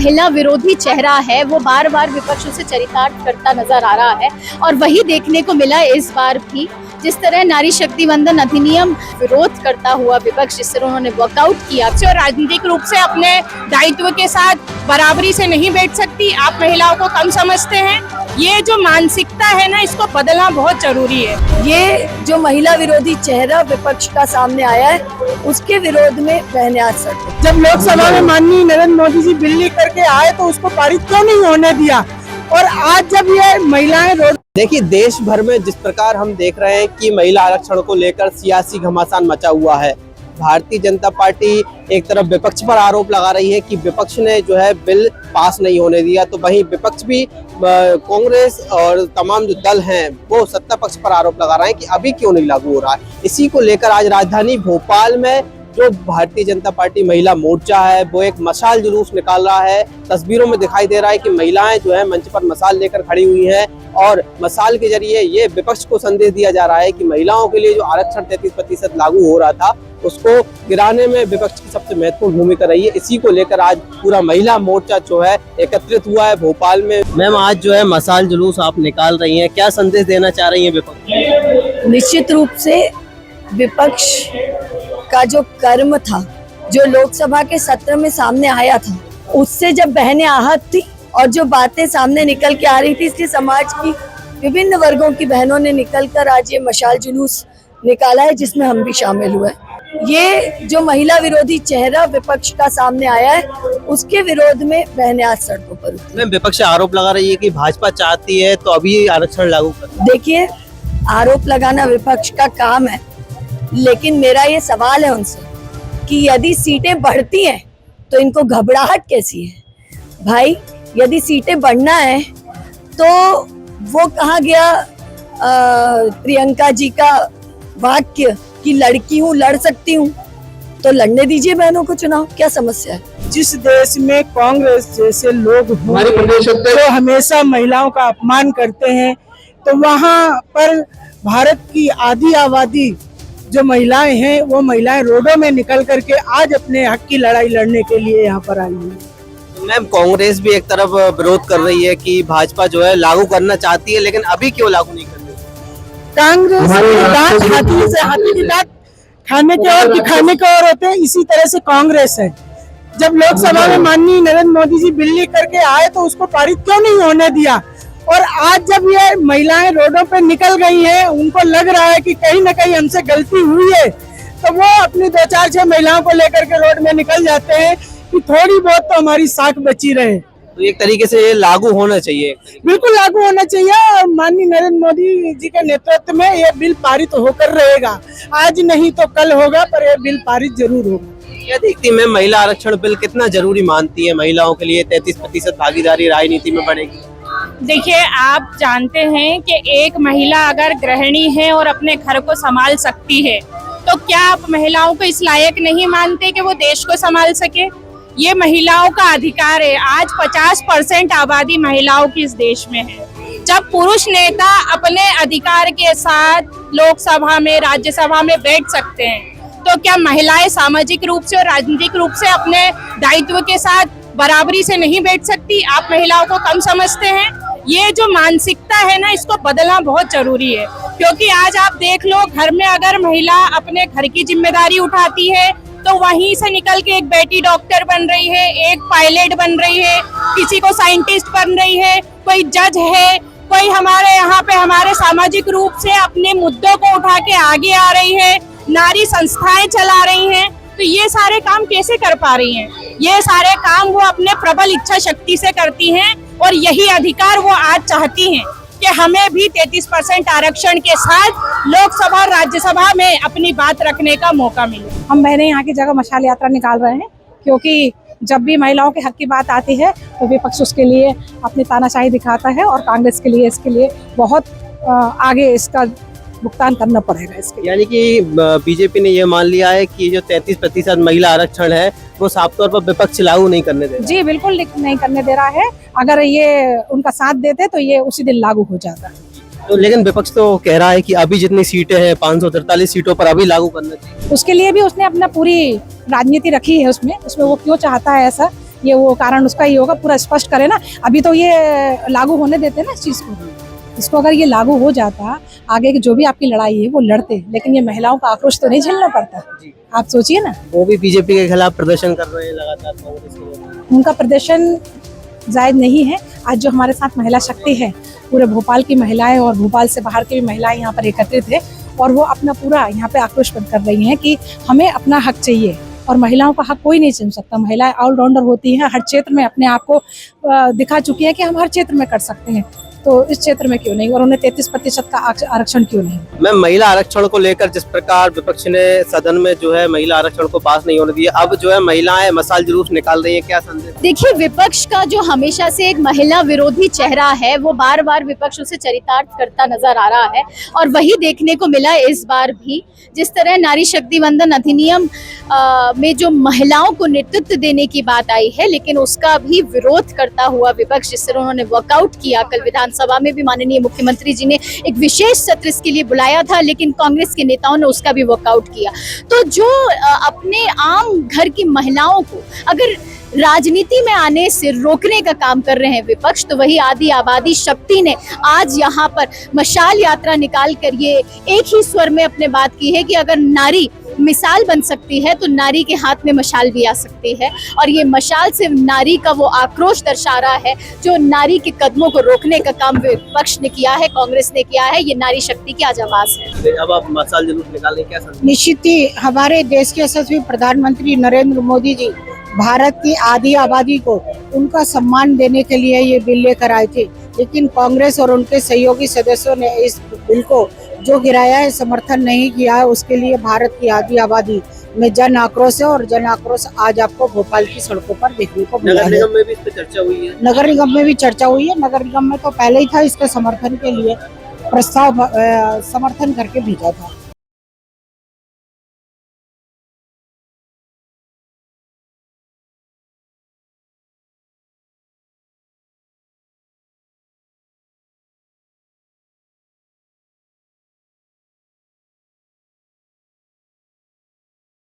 महिला विरोधी चेहरा है वो बार बार विपक्ष उसे चरितार्थ करता नजर आ रहा है और वही देखने को मिला इस बार भी। जिस तरह नारी शक्ति वंदन अधिनियम विरोध करता हुआ विपक्ष, जिस तरह उन्होंने वॉकआउट किया, जो राजनीतिक रूप से अपने दायित्व के साथ बराबरी से नहीं बैठ सकती, आप महिलाओं को कम समझते हैं, ये जो मानसिकता है ना, इसको बदलना बहुत जरूरी है। ये जो महिला विरोधी चेहरा विपक्ष का सामने आया है, उसके विरोध में बहने आज सड़कों। जब लोकसभा में माननीय नरेंद्र मोदी जी बिल लेकर के आए तो उसको पारित क्यों नहीं होने दिया, और आज जब ये महिलाएं रोड। देखिए, देश भर में जिस प्रकार हम देख रहे हैं कि महिला आरक्षण को लेकर सियासी घमासान मचा हुआ है। भारतीय जनता पार्टी एक तरफ विपक्ष पर आरोप लगा रही है कि विपक्ष ने जो है बिल पास नहीं होने दिया, तो वहीं विपक्ष भी कांग्रेस और तमाम जो दल हैं वो सत्ता पक्ष पर आरोप लगा रहे हैं कि अभी क्यों नहीं लागू हो रहा है। इसी को लेकर आज राजधानी भोपाल में जो भारतीय जनता पार्टी महिला मोर्चा है वो एक मशाल जुलूस निकाल रहा है। तस्वीरों में दिखाई दे रहा है कि महिलाएं जो है मंच पर मशाल लेकर खड़ी हुई हैं और मशाल के जरिए ये विपक्ष को संदेश दिया जा रहा है कि महिलाओं के लिए जो आरक्षण 33% लागू हो रहा था उसको गिराने में विपक्ष की सबसे महत्वपूर्ण भूमिका रही है। इसी को लेकर आज पूरा महिला मोर्चा जो है एकत्रित हुआ है भोपाल में। मैम, आज जो है मशाल जुलूस आप निकाल रही हैं, क्या संदेश देना चाह रही है विपक्ष? निश्चित रूप से विपक्ष का जो कर्म था, जो लोकसभा के सत्र में सामने आया था, उससे जब बहनें आहत थी और जो बातें सामने निकल के आ रही थी, इसलिए समाज की विभिन्न वर्गों की बहनों ने निकलकर आज ये मशाल जुलूस निकाला है, जिसमें हम भी शामिल हुए। ये जो महिला विरोधी चेहरा विपक्ष का सामने आया है, उसके विरोध में बहनें आज सड़कों पर उतरी। विपक्ष आरोप लगा रही है कि भाजपा चाहती है तो अभी आरक्षण लागू कर। देखिए, आरोप लगाना विपक्ष का काम है, लेकिन मेरा ये सवाल है उनसे कि यदि सीटें बढ़ती हैं तो इनको घबराहट कैसी है? भाई, यदि सीटें बढ़ना है तो वो कहाँ गया प्रियंका जी का वाक्य कि लड़की हूँ, लड़ सकती हूँ, तो लड़ने दीजिए बहनों को चुनाव, क्या समस्या है? जिस देश में कांग्रेस जैसे लोग तो हमेशा महिलाओं का अपमान करते हैं, तो वहाँ पर भारत की आधी आबादी जो महिलाएं हैं वो महिलाएं रोडों में निकल करके आज अपने हक की लड़ाई लड़ने के लिए यहाँ पर आई है। मैम, कांग्रेस भी एक तरफ विरोध कर रही है कि भाजपा जो है लागू करना चाहती है, लेकिन अभी क्यों लागू नहीं कर रही? कांग्रेस हाथी से हाथी की दांत खाने के और दिखाने के और होते हैं, इसी तरह से कांग्रेस है। जब लोकसभा में माननीय नरेंद्र मोदी जी बिल लेकर के आए तो उसको पारित क्यों नहीं होने दिया, और आज जब ये महिलाएं रोडों पे निकल गई हैं, उनको लग रहा है कि कहीं ना कहीं हमसे गलती हुई है, तो वो अपनी 2-4-6 महिलाओं को लेकर के रोड में निकल जाते हैं कि थोड़ी बहुत तो हमारी साख बची रहे। तो एक तरीके से ये लागू होना चाहिए। बिल्कुल लागू होना चाहिए, और माननीय नरेंद्र मोदी जी के नेतृत्व में ये बिल पारित होकर रहेगा। आज नहीं तो कल होगा, पर यह बिल पारित जरूर होगा। क्या देखती मैं महिला आरक्षण बिल कितना जरूरी मानती है महिलाओं के लिए? 33% भागीदारी राजनीति में बढ़ेगी। देखिए, आप जानते हैं कि एक महिला अगर गृहिणी है और अपने घर को संभाल सकती है, तो क्या आप महिलाओं को इस लायक नहीं मानते कि वो देश को संभाल सके? ये महिलाओं का अधिकार है। आज 50% आबादी महिलाओं की इस देश में है। जब पुरुष नेता अपने अधिकार के साथ लोकसभा में, राज्यसभा में बैठ सकते हैं, तो क्या महिलाएं सामाजिक रूप से और राजनीतिक रूप से अपने दायित्व के साथ बराबरी से नहीं बैठ सकती? आप महिलाओं को कम समझते हैं। ये जो मानसिकता है ना, इसको बदलना बहुत जरूरी है, क्योंकि आज आप देख लो, घर में अगर महिला अपने घर की जिम्मेदारी उठाती है तो वहीं से निकल के एक बेटी डॉक्टर बन रही है, एक पायलट बन रही है, किसी को साइंटिस्ट बन रही है, कोई जज है, कोई हमारे यहाँ पे हमारे सामाजिक रूप से अपने मुद्दों को उठा के आगे आ रही है, नारी संस्थाएं चला रही हैं। तो ये सारे काम कैसे कर पा रही हैं? ये सारे काम वो अपने प्रबल इच्छा शक्ति से करती हैं, और यही अधिकार वो आज चाहती हैं कि हमें भी 33% आरक्षण के साथ लोकसभा और राज्यसभा में अपनी बात रखने का मौका मिले। हम बहनें यहाँ की जगह मशाल यात्रा निकाल रहे हैं, क्योंकि जब भी महिलाओं के हक की बात आती है तो विपक्ष उसके लिए अपनी तानाशाही दिखाता है, और कांग्रेस के लिए इसके लिए बहुत आगे इसका भुगतान करना पड़ेगा इसके। यानी कि बीजेपी ने यह मान लिया है कि जो 33% महिला आरक्षण है वो साफ तौर पर विपक्ष लागू नहीं करने दे रहा। जी बिल्कुल नहीं करने दे रहा है। अगर ये उनका साथ देते तो ये उसी दिन लागू हो जाता। तो लेकिन विपक्ष तो कह रहा है कि अभी जितनी सीटें हैं 543 सीटों पर अभी लागू करना चाहिए। उसके लिए भी उसने अपना पूरी राजनीति रखी है उसमें वो क्यों चाहता है ऐसा ये वो कारण उसका ये होगा, पूरा स्पष्ट करे ना। अभी तो ये लागू होने देते ना इस चीज को, इसको अगर ये लागू हो जाता, आगे की जो भी आपकी लड़ाई है वो लड़ते, लेकिन ये महिलाओं का आक्रोश तो नहीं झेलना पड़ता। आप सोचिए ना, वो भी बीजेपी के खिलाफ प्रदर्शन कर रहे हैं लगातार, कांग्रेस के लोग। उनका प्रदर्शन जायज नहीं है। आज जो हमारे साथ महिला शक्ति है, पूरे भोपाल की महिलाएं और भोपाल से बाहर की भी महिलाएं यहाँ पर एकत्रित है और वो अपना पूरा यहाँ पे आक्रोश व्यक्त कर रही हैं कि हमें अपना हक चाहिए और महिलाओं का हक कोई नहीं छीन सकता। महिलाएं ऑलराउंडर होती हैं, हर क्षेत्र में अपने आप को दिखा चुकी है कि हम हर क्षेत्र में कर सकते हैं, तो इस क्षेत्र में क्यों नहीं, और उन्हें 33% का आरक्षण क्यों नहीं। मैं महिला आरक्षण को लेकर जिस प्रकार विपक्ष ने सदन में जो है महिला आरक्षण को पास नहीं होने दिया, अब जो है महिलाएं मशाल जुलूस निकाल रही है, क्या संदेश? देखिए, विपक्ष का जो हमेशा से एक महिला विरोधी चेहरा है वो बार बार विपक्ष उसे चरितार्थ करता नजर आ रहा है और वही देखने को मिला इस बार भी। जिस तरह नारी शक्ति वंदन अधिनियम में जो महिलाओं को नेतृत्व देने की बात आई है, लेकिन उसका भी विरोध करता हुआ विपक्ष, जिस तरह उन्होंने वॉकआउट किया। कल विधानसभा में भी माननीय मुख्यमंत्री जी ने एक विशेष सत्र इसके लिए बुलाया था, लेकिन कांग्रेस के नेताओं ने उसका भी वॉकआउट किया। तो जो अपने आम घर की महिलाओं को अगर राजनीति में आने से रोकने का काम कर रहे हैं विपक्ष, तो वही आदि आबादी शक्ति ने आज यहाँ पर मशाल यात्रा निकाल कर ये एक ही स्वर में अपने बात की है कि अगर नारी मिसाल बन सकती है तो नारी के हाथ में मशाल भी आ सकती है, और ये मशाल से नारी का वो आक्रोश दर्शा रहा है जो नारी के कदमों को रोकने का काम विपक्ष ने किया है, कांग्रेस ने किया है। ये नारी शक्ति की आज आवाज है। अब आप मशाल जुलूस निकालें, क्या संदेश? निश्चित ही हमारे देश के यशस्वी प्रधानमंत्री नरेंद्र मोदी जी भारत की आधी आबादी को उनका सम्मान देने के लिए ये बिल लेकर आए थे, लेकिन कांग्रेस और उनके सहयोगी सदस्यों ने इस बिल को जो गिराया है, समर्थन नहीं किया है। उसके लिए भारत की आधी आबादी में जन आक्रोश है और जन आक्रोश आज आपको भोपाल की सड़कों पर देखने को मिला है। नगर निगम में भी इस पर चर्चा हुई है। नगर निगम में भी चर्चा हुई है। नगर निगम में तो पहले ही था, इसके समर्थन के लिए प्रस्ताव समर्थन करके भेजा था।